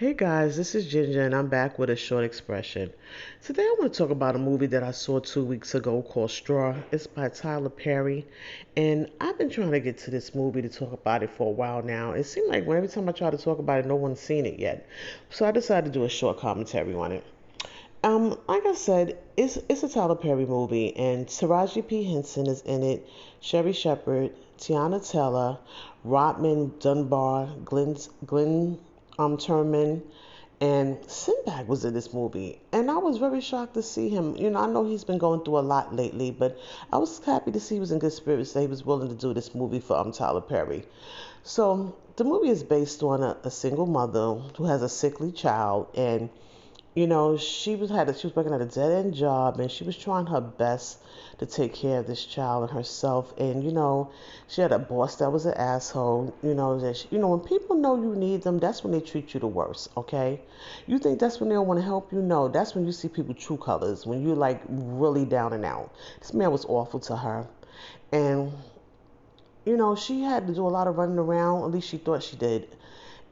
Hey guys, this is Ginger and I'm back with a short expression. Today I want to talk about a movie that I saw 2 weeks ago called Straw. It's by Tyler Perry, and I've been trying to get to this movie to talk about it for a while now. It seemed like every time I try to talk about it, no one's seen it yet. So I decided to do a short commentary on it. Like I said, it's a Tyler Perry movie, and Taraji P Henson is in it. Sher Shepard, Tiana Taylor, Rodman Dunbar, Glenn Turman, and Sinbad was in this movie. And I was very shocked to see him. I know he's been going through a lot lately, but I was happy to see he was in good spirits. That he was willing to do this movie for Tyler Perry. So the movie is based on a single mother who has a sickly child, and she was working at a dead end job, and she was trying her best to take care of this child and herself. And she had a boss that was an asshole. When people know you need them, that's when they treat you the worst. Okay, you think that's when they don't want to help you? No, that's when you see people true colors. When you're like really down and out. This man was awful to her, and she had to do a lot of running around. At least she thought she did.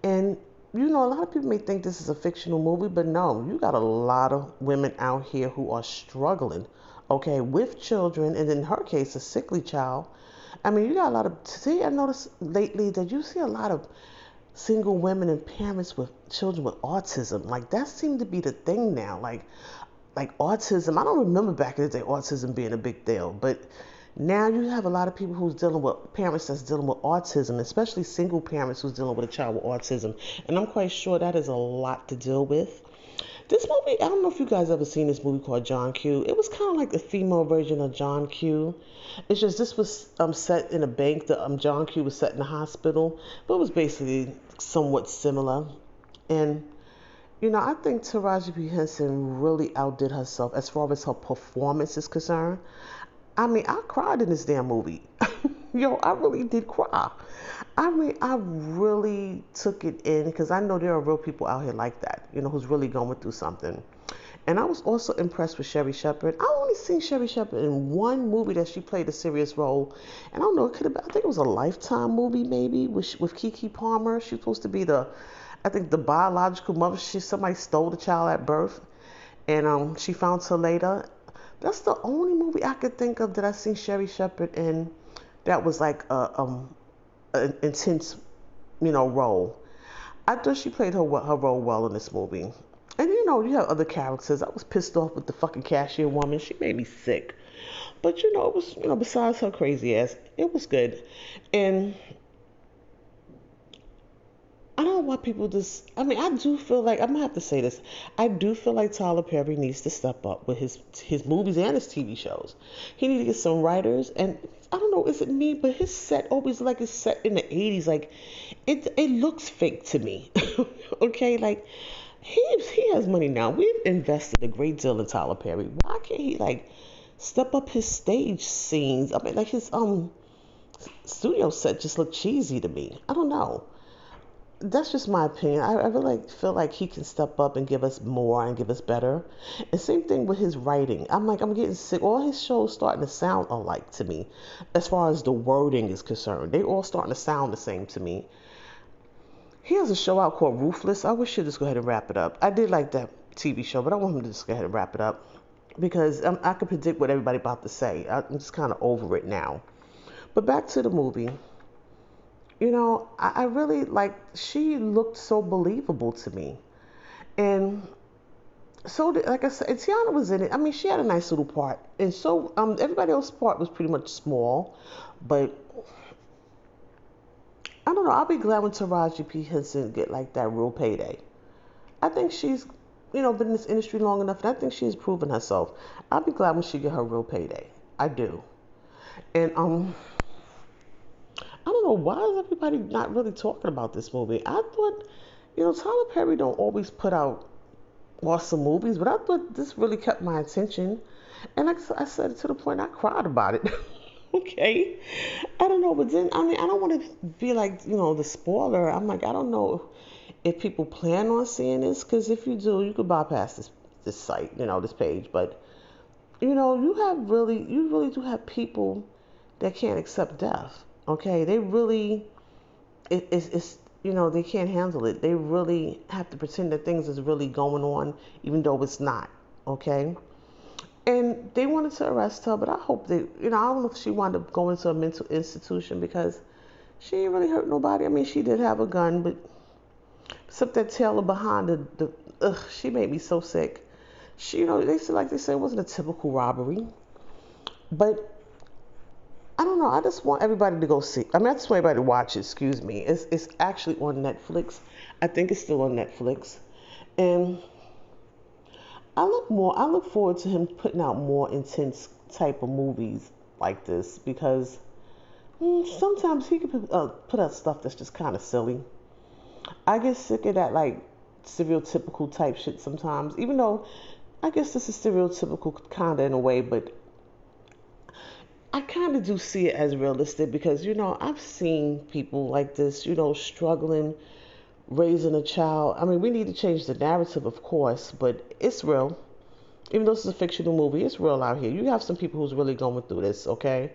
And a lot of people may think this is a fictional movie, but no, you got a lot of women out here who are struggling, okay, with children, and in her case, a sickly child. I mean, you got a lot of. See, I noticed lately that you see a lot of single women and parents with children with autism. Like that seemed to be the thing now. Like autism. I don't remember back in the day autism being a big deal, but now you have a lot of people who's dealing with parents that's dealing with autism, especially single parents who's dealing with a child with autism. And I'm quite sure that is a lot to deal with. This movie, I don't know if you guys ever seen this movie called John Q. It was kind of like the female version of John Q. It's just this was set in a bank. The John Q was set in a hospital, but it was basically somewhat similar. And I think Taraji P Henson really outdid herself as far as her performance is concerned. I mean, I cried in this damn movie. Yo, I really did cry. I mean, I really took it in because I know there are real people out here like that, who's really going through something. And I was also impressed with Sher Shepard. I only seen Sher Shepard in one movie that she played a serious role. And I don't know, it could have been, I think it was a Lifetime movie maybe with Keke Palmer. She was supposed to be I think the biological mother. Somebody stole the child at birth, and she found her later. That's the only movie I could think of that I seen Sher Shepard in that was like an intense, role. I thought she played her role well in this movie. And you have other characters. I was pissed off with the fucking cashier woman. She made me sick. But it was besides her crazy ass, it was good. And I don't know why people just. I mean, I do feel like I'm gonna have to say this. I do feel like Tyler Perry needs to step up with his movies and his TV shows. He needs to get some writers, and I don't know, is it me? But his set always like is set in the '80s. Like it looks fake to me. Okay, like he has money now. We've invested a great deal in Tyler Perry. Why can't he like step up his stage scenes? I mean, like his studio set just looked cheesy to me. I don't know. That's just my opinion. I really feel like he can step up and give us more and give us better. And same thing with his writing. I'm getting sick. All his shows starting to sound alike to me, as far as the wording is concerned. They all starting to sound the same to me. He has a show out called Ruthless. I wish he'd just go ahead and wrap it up. I did like that TV show, but I want him to just go ahead and wrap it up because I can predict what everybody about to say. I'm just kind of over it now. But back to the movie. I really like, she looked so believable to me. And so, like I said, and Tiana was in it. I mean, she had a nice little part. And so, everybody else's part was pretty much small. But, I don't know, I'll be glad when Taraji P. Henson get like that real payday. I think she's, been in this industry long enough, and I think she's proven herself. I'll be glad when she get her real payday. I do. And, I don't know why is everybody not really talking about this movie. I thought, Tyler Perry don't always put out awesome movies, but I thought this really kept my attention. And like I said, to the point I cried about it. Okay, I don't know, but then I mean I don't want to be like the spoiler. I'm like I don't know if people plan on seeing this, because if you do, you could bypass this site, this page. But you really do have people that can't accept death. Okay, they really, it's they can't handle it. They really have to pretend that things is really going on, even though it's not. Okay. And they wanted to arrest her, but I hope they, I don't know if she wound up going to a mental institution because she ain't really hurt nobody. I mean, she did have a gun, but except that Taylor behind she made me so sick. She, they said it wasn't a typical robbery, but I don't know. I just want everybody to go see. I mean, I just want everybody to watch it. Excuse me. It's actually on Netflix. I think it's still on Netflix, and I look forward to him putting out more intense type of movies like this because sometimes he can put out stuff that's just kind of silly. I get sick of that like stereotypical type shit sometimes, even though I guess this is stereotypical kind of in a way, but I kind of do see it as realistic because, I've seen people like this, struggling raising a child. I mean, we need to change the narrative, of course, but it's real. Even though this is a fictional movie, it's real out here. You have some people who's really going through this, okay?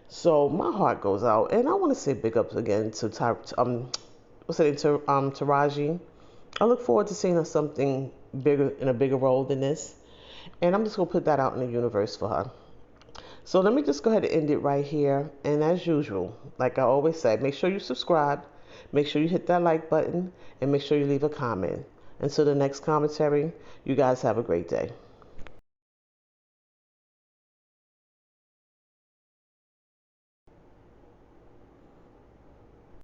So my heart goes out, and I want to say big ups again to Taraji. I look forward to seeing her something bigger in a bigger role than this, and I'm just gonna put that out in the universe for her. So let me just go ahead and end it right here. And as usual, like I always say, make sure you subscribe, make sure you hit that like button, and make sure you leave a comment. Until the next commentary, you guys have a great day.